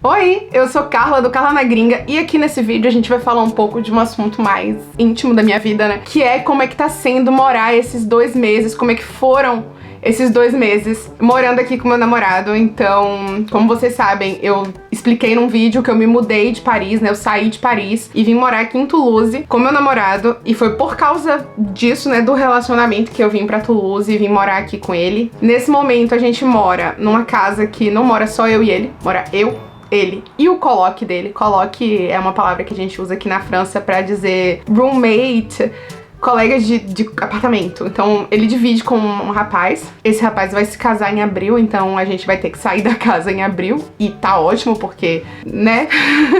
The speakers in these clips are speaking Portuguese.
Oi, eu sou Carla do Carla na Gringa e aqui nesse vídeo a gente vai falar um pouco de um assunto mais íntimo da minha vida, né? Que é como é que tá sendo morar esses 2 meses, como é que foram esses 2 meses morando aqui com meu namorado. Então, como vocês sabem, eu expliquei num vídeo que eu me mudei de Paris, né? Eu saí de Paris e vim morar aqui em Toulouse com meu namorado. E foi por causa disso, né, do relacionamento que eu vim pra Toulouse e vim morar aqui com ele. Nesse momento a gente mora numa casa que não mora só eu e ele, mora ele e o coloque dele. Coloque é uma palavra que a gente usa aqui na França pra dizer roommate, colega de apartamento. Então ele divide com um rapaz. Esse rapaz vai se casar em abril, então a gente vai ter que sair da casa em abril. E tá ótimo porque, né,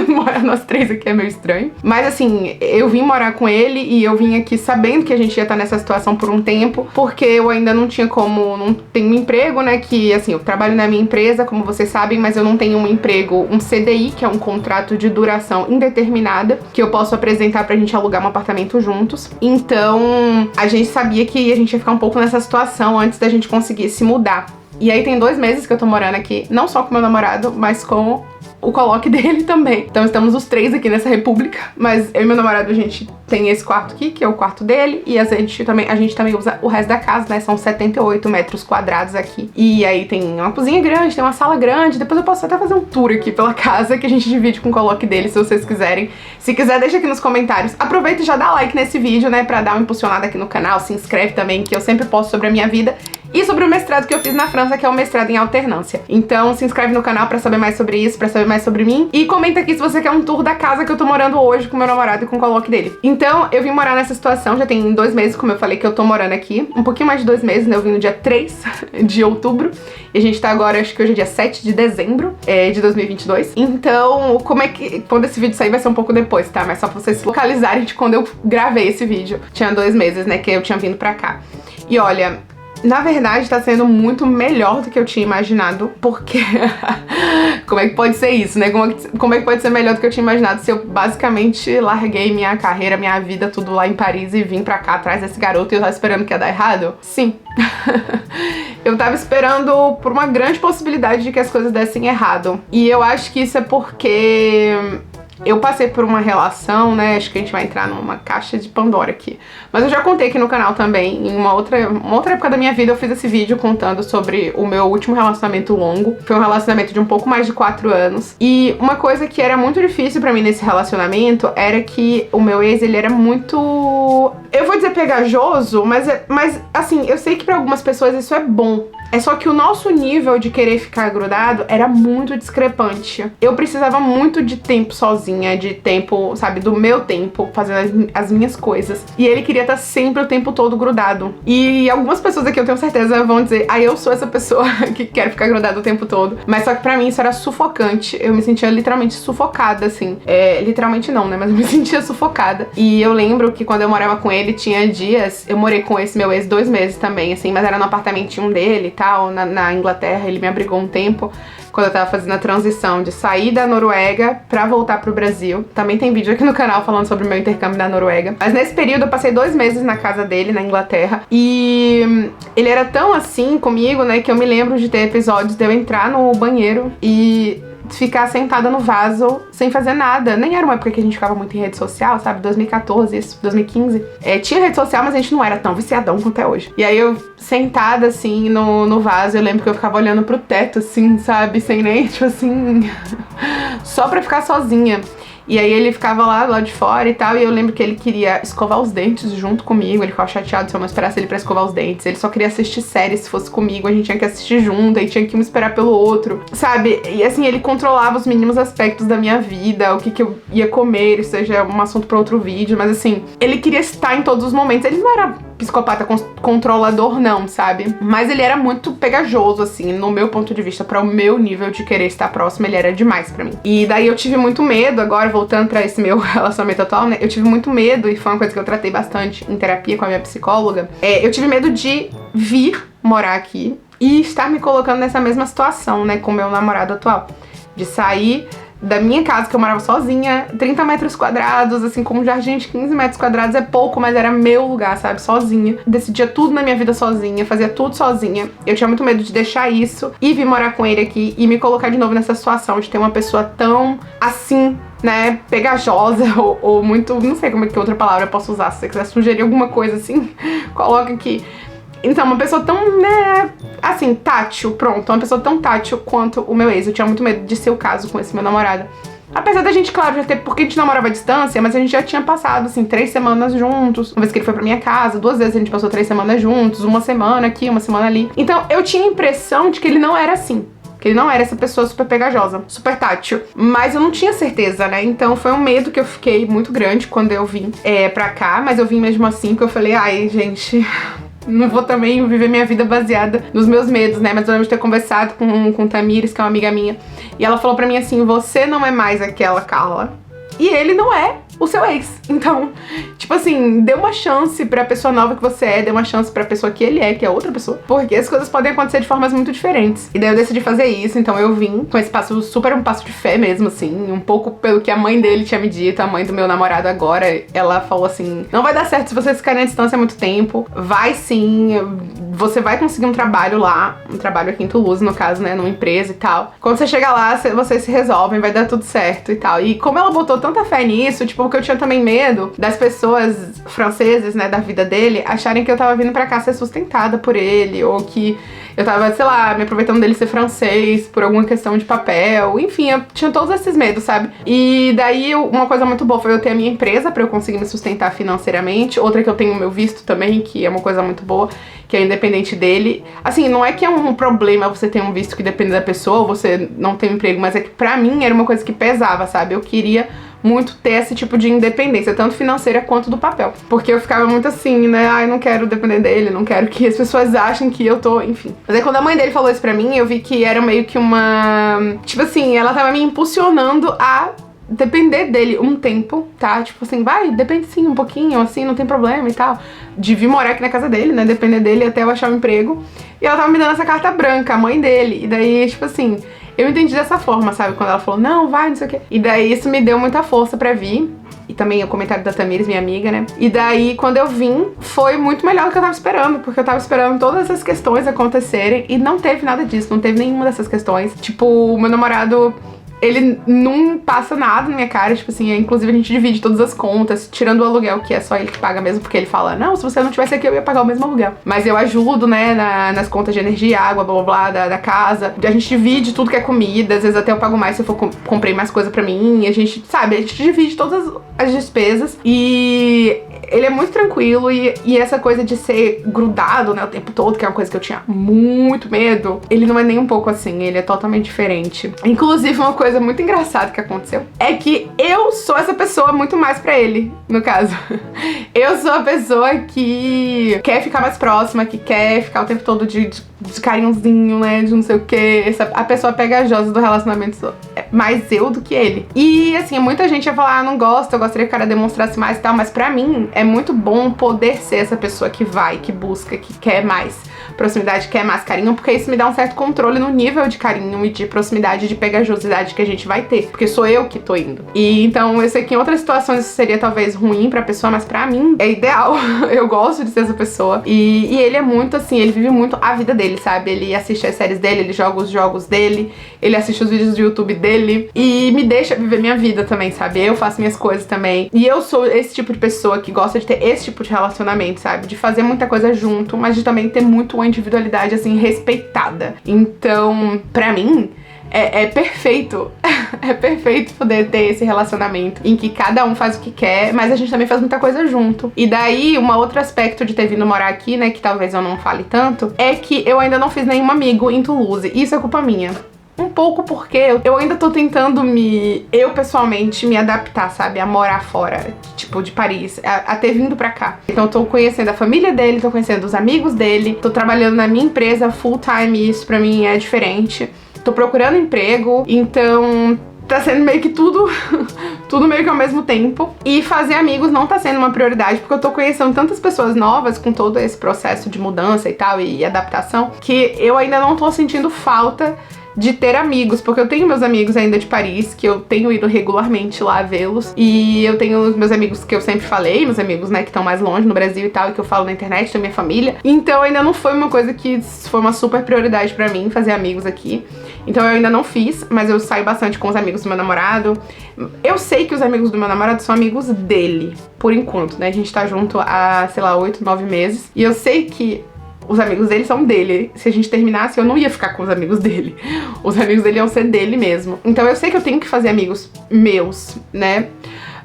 morar nós 3 aqui é meio estranho. Mas assim, eu vim morar com ele e eu vim aqui sabendo que a gente ia estar nessa situação por um tempo, porque eu ainda não tenho um emprego, né, que assim, eu trabalho na minha empresa, como vocês sabem, mas eu não tenho um emprego, um CDI, que é um contrato de duração indeterminada, que eu posso apresentar pra gente alugar um apartamento juntos. Então, a gente sabia que a gente ia ficar um pouco nessa situação antes da gente conseguir se mudar. E aí tem 2 meses que eu tô morando aqui, não só com meu namorado, mas com o coloque dele também. Então estamos os 3 aqui nessa república, mas eu e meu namorado, a gente tem esse quarto aqui, que é o quarto dele, e a gente também usa o resto da casa, né? São 78 metros quadrados aqui. E aí tem uma cozinha grande, tem uma sala grande, depois eu posso até fazer um tour aqui pela casa, que a gente divide com o coloque dele, se vocês quiserem. Se quiser, deixa aqui nos comentários. Aproveita e já dá like nesse vídeo, né, pra dar uma impulsionada aqui no canal, se inscreve também, que eu sempre posto sobre a minha vida e sobre o mestrado que eu fiz na França, que é o mestrado em alternância. Então se inscreve no canal pra saber mais sobre isso, pra saber mais sobre mim. E comenta aqui se você quer um tour da casa que eu tô morando hoje com meu namorado e com o coloque dele. Então eu vim morar nessa situação, já tem 2 meses, como eu falei, que eu tô morando aqui. Um pouquinho mais de 2 meses, né? Eu vim no dia 3 de outubro. E a gente tá agora, acho que hoje é dia 7 de dezembro de 2022. Então, como é que... Quando esse vídeo sair vai ser um pouco depois, tá? Mas só pra vocês se localizarem de quando eu gravei esse vídeo. Tinha 2 meses, né, que eu tinha vindo pra cá. E olha... Na verdade, tá sendo muito melhor do que eu tinha imaginado, porque... Como é que pode ser isso, né? Como é que pode ser melhor do que eu tinha imaginado se eu basicamente larguei minha carreira, minha vida, tudo lá em Paris e vim pra cá atrás desse garoto e eu tava esperando que ia dar errado? Sim. Eu tava esperando por uma grande possibilidade de que as coisas dessem errado. E eu acho que isso é porque... eu passei por uma relação, né, acho que a gente vai entrar numa caixa de Pandora aqui. Mas eu já contei aqui no canal também, em uma outra época da minha vida eu fiz esse vídeo contando sobre o meu último relacionamento longo. Foi um relacionamento de um pouco mais de 4 anos. E uma coisa que era muito difícil pra mim nesse relacionamento era que o meu ex, ele era muito... eu vou dizer pegajoso, mas assim, eu sei que pra algumas pessoas isso é bom. É só que o nosso nível de querer ficar grudado era muito discrepante. Eu precisava muito de tempo sozinha, de tempo, sabe, do meu tempo, fazendo as minhas coisas. E ele queria estar sempre o tempo todo grudado. E algumas pessoas aqui, eu tenho certeza, vão dizer, eu sou essa pessoa que quer ficar grudada o tempo todo. Mas só que pra mim isso era sufocante. Eu me sentia literalmente sufocada, assim. Literalmente não, né, mas eu me sentia sufocada. E eu lembro que quando eu morava com ele, tinha dias... Eu morei com esse meu ex 2 meses também, assim, mas era no apartamentinho dele, tal, na Inglaterra. Ele me abrigou um tempo quando eu tava fazendo a transição de sair da Noruega pra voltar pro Brasil. Também tem vídeo aqui no canal falando sobre o meu intercâmbio da Noruega. Mas nesse período eu passei 2 meses na casa dele, na Inglaterra. E ele era tão assim comigo, né, que eu me lembro de ter episódios de eu entrar no banheiro e... ficar sentada no vaso sem fazer nada. Nem era uma época que a gente ficava muito em rede social, sabe? 2014, isso, 2015. Tinha rede social, mas a gente não era tão viciadão quanto é hoje. E aí eu, sentada assim no vaso, eu lembro que eu ficava olhando pro teto, assim, sabe? Sem nem, tipo assim... só pra ficar sozinha. E aí ele ficava lá de fora e tal, e eu lembro que ele queria escovar os dentes junto comigo, ele ficava chateado se eu não esperasse ele pra escovar os dentes, ele só queria assistir série se fosse comigo, a gente tinha que assistir junto, aí tinha que um esperar pelo outro, sabe? E assim, ele controlava os mínimos aspectos da minha vida, o que eu ia comer, isso seja um assunto pra outro vídeo, mas assim, ele queria estar em todos os momentos, ele não era psicopata controlador não, sabe? Mas ele era muito pegajoso, assim, no meu ponto de vista, pra o meu nível de querer estar próximo, ele era demais pra mim. E daí eu tive muito medo, agora voltando pra esse meu relacionamento atual, né? Eu tive muito medo, e foi uma coisa que eu tratei bastante em terapia com a minha psicóloga. Eu tive medo de vir morar aqui e estar me colocando nessa mesma situação, né? Com o meu namorado atual. De sair da minha casa, que eu morava sozinha, 30 metros quadrados, assim, com um jardim de 15 metros quadrados é pouco, mas era meu lugar, sabe? Sozinha. Decidia tudo na minha vida sozinha, fazia tudo sozinha. Eu tinha muito medo de deixar isso e vir morar com ele aqui e me colocar de novo nessa situação de ter uma pessoa tão assim, né, pegajosa ou muito, não sei como é que outra palavra eu posso usar, se você quiser sugerir alguma coisa assim, coloca aqui. Então, uma pessoa tão, né, assim, tátil, pronto, uma pessoa tão tátil quanto o meu ex. Eu tinha muito medo de ser o caso com esse meu namorado. Apesar da gente, claro, já ter, porque a gente namorava à distância, mas a gente já tinha passado, assim, 3 semanas juntos. Uma vez que ele foi pra minha casa, 2 vezes a gente passou 3 semanas juntos, uma semana aqui, uma semana ali. Então, eu tinha a impressão de que ele não era assim. Que ele não era essa pessoa super pegajosa, super tátil. Mas eu não tinha certeza, né? Então foi um medo que eu fiquei muito grande quando eu vim pra cá. Mas eu vim mesmo assim, que eu falei, ai, gente... Não vou também viver minha vida baseada nos meus medos, né? Mas eu lembro de ter conversado com Tamires, que é uma amiga minha. E ela falou pra mim assim, você não é mais aquela Carla. E ele não é o seu ex. Então, tipo assim, dê uma chance pra pessoa nova que você é, dê uma chance pra pessoa que ele é, que é outra pessoa. Porque as coisas podem acontecer de formas muito diferentes. E daí eu decidi fazer isso, então eu vim com esse passo, super um passo de fé mesmo, assim. Um pouco pelo que a mãe dele tinha me dito, a mãe do meu namorado agora, ela falou assim, não vai dar certo se vocês ficarem à distância há muito tempo. Vai sim, você vai conseguir um trabalho lá, um trabalho aqui em Toulouse, no caso, né, numa empresa e tal. Quando você chegar lá, vocês se resolvem, vai dar tudo certo e tal. E como ela botou tanta fé nisso, tipo, porque eu tinha também medo das pessoas franceses, né, da vida dele, acharem que eu tava vindo pra cá ser sustentada por ele, ou que eu tava, sei lá, me aproveitando dele ser francês por alguma questão de papel, enfim, eu tinha todos esses medos, sabe? E daí, uma coisa muito boa foi eu ter a minha empresa pra eu conseguir me sustentar financeiramente, outra que eu tenho o meu visto também, que é uma coisa muito boa, que é independente dele. Assim, não é que é um problema você ter um visto que depende da pessoa, ou você não tem um emprego, mas é que pra mim era uma coisa que pesava, sabe? Eu queria muito ter esse tipo de independência, tanto financeira quanto do papel. Porque eu ficava muito assim, né? Ai, não quero depender dele, não quero que as pessoas achem que eu tô, enfim. Mas aí quando a mãe dele falou isso pra mim, eu vi que era meio que uma... Tipo assim, ela tava me impulsionando a depender dele um tempo, tá? Tipo assim, vai, depende sim um pouquinho, assim, não tem problema e tal. De vir morar aqui na casa dele, né? Depender dele até eu achar um emprego. E ela tava me dando essa carta branca, a mãe dele. E daí, tipo assim... Eu entendi dessa forma, sabe? Quando ela falou, não, vai, não sei o quê. E daí isso me deu muita força pra vir. E também o comentário da Tamires, minha amiga, né? E daí, quando eu vim, foi muito melhor do que eu tava esperando. Porque eu tava esperando todas essas questões acontecerem. E não teve nada disso, não teve nenhuma dessas questões. Tipo, o meu namorado... Ele não passa nada na minha cara, tipo assim, inclusive a gente divide todas as contas, tirando o aluguel, que é só ele que paga mesmo, porque ele fala, não, se você não tivesse aqui eu ia pagar o mesmo aluguel. Mas eu ajudo, né, nas contas de energia, água, blá blá blá, da casa. A gente divide tudo que é comida, às vezes até eu pago mais se eu for comprei mais coisa pra mim. E a gente, sabe, a gente divide todas as despesas e... Ele é muito tranquilo e essa coisa de ser grudado, né, o tempo todo, que é uma coisa que eu tinha muito medo, ele não é nem um pouco assim, ele é totalmente diferente. Inclusive, uma coisa muito engraçada que aconteceu é que eu sou essa pessoa muito mais pra ele, no caso. Eu sou a pessoa que quer ficar mais próxima, que quer ficar o tempo todo de carinhozinho, né, de não sei o que. A pessoa pegajosa do relacionamento é mais eu do que ele. E, assim, muita gente ia falar, não gosto, eu gostaria que o cara demonstrasse mais e tal, mas pra mim é muito bom poder ser essa pessoa que vai, que busca, que quer mais proximidade, quer mais carinho, porque isso me dá um certo controle no nível de carinho e de proximidade, de pegajosidade que a gente vai ter, porque sou eu que tô indo. E então eu sei que em outras situações isso seria talvez ruim pra pessoa, mas pra mim é ideal. Eu gosto de ser essa pessoa. E ele é muito assim, ele vive muito a vida dele, sabe? Ele assiste as séries dele, ele joga os jogos dele, ele assiste os vídeos do YouTube dele e me deixa viver minha vida também, sabe? Eu faço minhas coisas também. E eu sou esse tipo de pessoa que gosta de ter esse tipo de relacionamento, sabe? De fazer muita coisa junto, mas de também ter muito uma individualidade, assim, respeitada. Então, pra mim, é perfeito. É perfeito poder ter esse relacionamento em que cada um faz o que quer, mas a gente também faz muita coisa junto. E daí, um outro aspecto de ter vindo morar aqui, né, que talvez eu não fale tanto, é que eu ainda não fiz nenhum amigo em Toulouse. Isso é culpa minha. Um pouco porque eu ainda tô tentando eu pessoalmente, me adaptar, sabe? A morar fora, tipo, de Paris, a ter vindo pra cá. Então eu tô conhecendo a família dele, tô conhecendo os amigos dele, tô trabalhando na minha empresa full time e isso pra mim é diferente. Tô procurando emprego, então tá sendo meio que tudo meio que ao mesmo tempo. E fazer amigos não tá sendo uma prioridade, porque eu tô conhecendo tantas pessoas novas com todo esse processo de mudança e tal, e adaptação, que eu ainda não tô sentindo falta de ter amigos, porque eu tenho meus amigos ainda de Paris, que eu tenho ido regularmente lá vê-los, e eu tenho os meus amigos que eu sempre falei, meus amigos, né, que estão mais longe no Brasil e tal, e que eu falo na internet, tenho minha família. Então ainda não foi uma coisa que foi uma super prioridade pra mim, fazer amigos aqui. Então eu ainda não fiz, mas eu saio bastante com os amigos do meu namorado. Eu sei que os amigos do meu namorado são amigos dele, por enquanto, né? A gente tá junto há, sei lá, 8, 9 meses. E eu sei que os amigos dele são dele. Se a gente terminasse, eu não ia ficar com os amigos dele. Os amigos dele iam ser dele mesmo. Então eu sei que eu tenho que fazer amigos meus, né?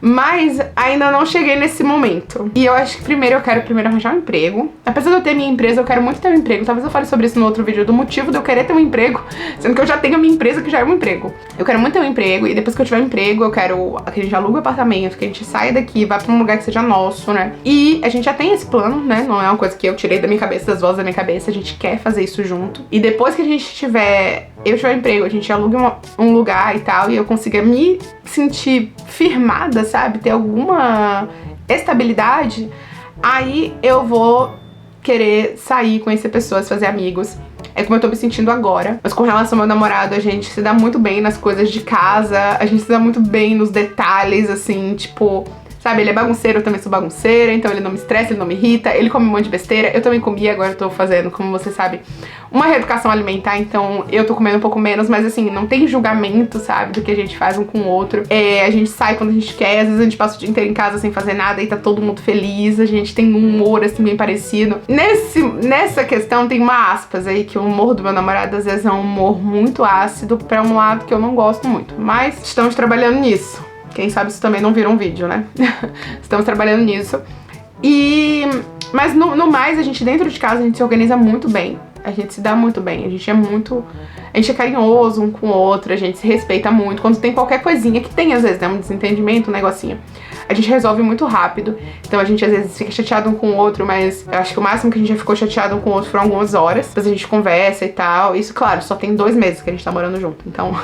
Mas ainda não cheguei nesse momento. E eu acho que primeiro eu quero arranjar um emprego. Apesar de eu ter minha empresa, eu quero muito ter um emprego. Talvez eu fale sobre isso no outro vídeo, do motivo de eu querer ter um emprego, sendo que eu já tenho a minha empresa, que já é um emprego. Eu quero muito ter um emprego, e depois que eu tiver um emprego, eu quero que a gente alugue um apartamento, que a gente saia daqui, vá pra um lugar que seja nosso, né? E a gente já tem esse plano, né? Não é uma coisa que eu tirei da minha cabeça, das vozes da minha cabeça. A gente quer fazer isso junto. E depois que a gente tiver... eu tiver um emprego, a gente aluga um lugar e tal, e eu consiga me sentir firmada, sabe? Ter alguma estabilidade, aí eu vou querer sair, conhecer pessoas, fazer amigos. É como eu tô me sentindo agora. Mas com relação ao meu namorado, a gente se dá muito bem nas coisas de casa, a gente se dá muito bem nos detalhes, assim, tipo... sabe, ele é bagunceiro, eu também sou bagunceira, então ele não me estressa, ele não me irrita, ele come um monte de besteira, eu também comi, agora eu tô fazendo, como você sabe, uma reeducação alimentar, então eu tô comendo um pouco menos, mas assim, não tem julgamento, sabe, do que a gente faz um com o outro. A gente sai quando a gente quer, às vezes a gente passa o dia inteiro em casa sem fazer nada e tá todo mundo feliz, a gente tem um humor, assim, bem parecido. Nessa questão tem uma aspas aí, que o humor do meu namorado às vezes é um humor muito ácido pra um lado que eu não gosto muito, mas estamos trabalhando nisso. Quem sabe isso também não vira um vídeo, né? Estamos trabalhando nisso. Mas no mais, a gente dentro de casa, a gente se organiza muito bem. A gente se dá muito bem. A gente é carinhoso um com o outro, a gente se respeita muito. Quando tem qualquer coisinha, que tem às vezes, né? Um desentendimento, um negocinho. A gente resolve muito rápido. Então a gente às vezes fica chateado um com o outro, mas eu acho que o máximo que a gente já ficou chateado um com o outro foram algumas horas. Depois a gente conversa e tal. Isso, claro, só tem 2 meses que a gente tá morando junto. Então...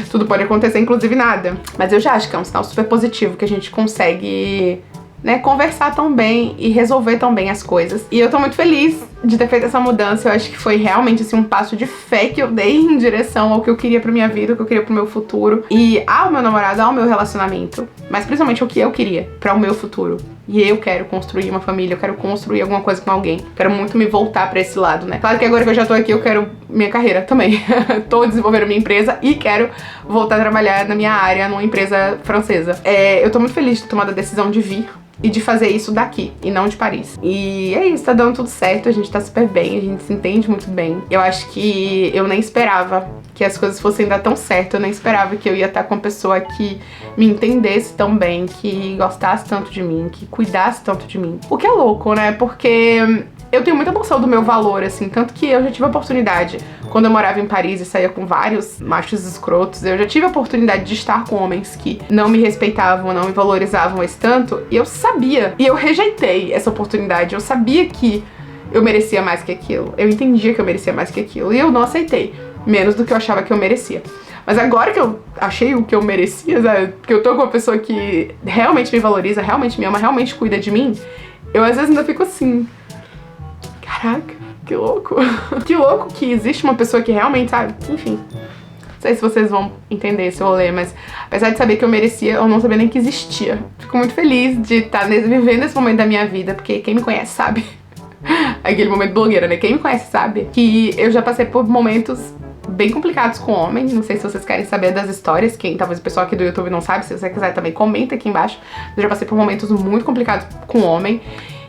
tudo pode acontecer, inclusive nada. Mas eu já acho que é um sinal super positivo que a gente consegue, né, conversar tão bem e resolver tão bem as coisas. E eu tô muito feliz de ter feito essa mudança. Eu acho que foi realmente, assim, um passo de fé que eu dei em direção ao que eu queria pra minha vida, ao que eu queria pro meu futuro. E ao meu namorado, ao meu relacionamento. Mas principalmente o que eu queria pra o meu futuro. E eu quero construir uma família, eu quero construir alguma coisa com alguém. Quero muito me voltar pra esse lado, né? Claro que agora que eu já tô aqui, eu quero minha carreira também. Tô desenvolvendo minha empresa e quero voltar a trabalhar na minha área, numa empresa francesa. Eu tô muito feliz de ter tomado a decisão de vir e de fazer isso daqui, e não de Paris. E é isso, tá dando tudo certo, a gente tá super bem, a gente se entende muito bem. Eu acho que eu nem esperava que as coisas fossem dar tão certo, eu nem esperava que eu ia estar com uma pessoa que me entendesse tão bem, que gostasse tanto de mim, que cuidasse tanto de mim. O que é louco, né? Porque eu tenho muita noção do meu valor, assim, tanto que eu já tive a oportunidade, quando eu morava em Paris e saía com vários machos escrotos, eu já tive a oportunidade de estar com homens que não me respeitavam, não me valorizavam esse tanto, e eu sabia, e eu rejeitei essa oportunidade, eu sabia que eu merecia mais que aquilo, eu entendia que eu merecia mais que aquilo, e eu não aceitei, menos do que eu achava que eu merecia. Mas agora que eu achei o que eu merecia, sabe? Que eu tô com uma pessoa que realmente me valoriza, realmente me ama, realmente cuida de mim, eu às vezes ainda fico assim... caraca, que louco. Que louco que existe uma pessoa que realmente, sabe? Enfim, não sei se vocês vão entender esse rolê, mas apesar de saber que eu merecia, eu não sabia nem que existia. Fico muito feliz de estar vivendo esse momento da minha vida, porque quem me conhece sabe. Aquele momento blogueira, né? Quem me conhece sabe que eu já passei por momentos bem complicados com homem. Não sei se vocês querem saber das histórias, quem talvez o pessoal aqui do YouTube não sabe, se você quiser também comenta aqui embaixo. Eu já passei por momentos muito complicados com homem.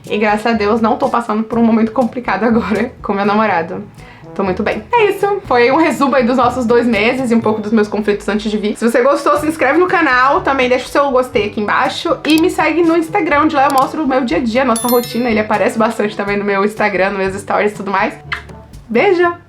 E graças a Deus não tô passando por um momento complicado agora com meu namorado. Tô muito bem. É isso, foi um resumo aí dos nossos 2 meses e um pouco dos meus conflitos antes de vir. Se você gostou, se inscreve no canal, também deixa o seu gostei aqui embaixo e me segue no Instagram, onde lá eu mostro o meu dia a dia, a nossa rotina. Ele aparece bastante também no meu Instagram, nos meus stories e tudo mais. Beijo!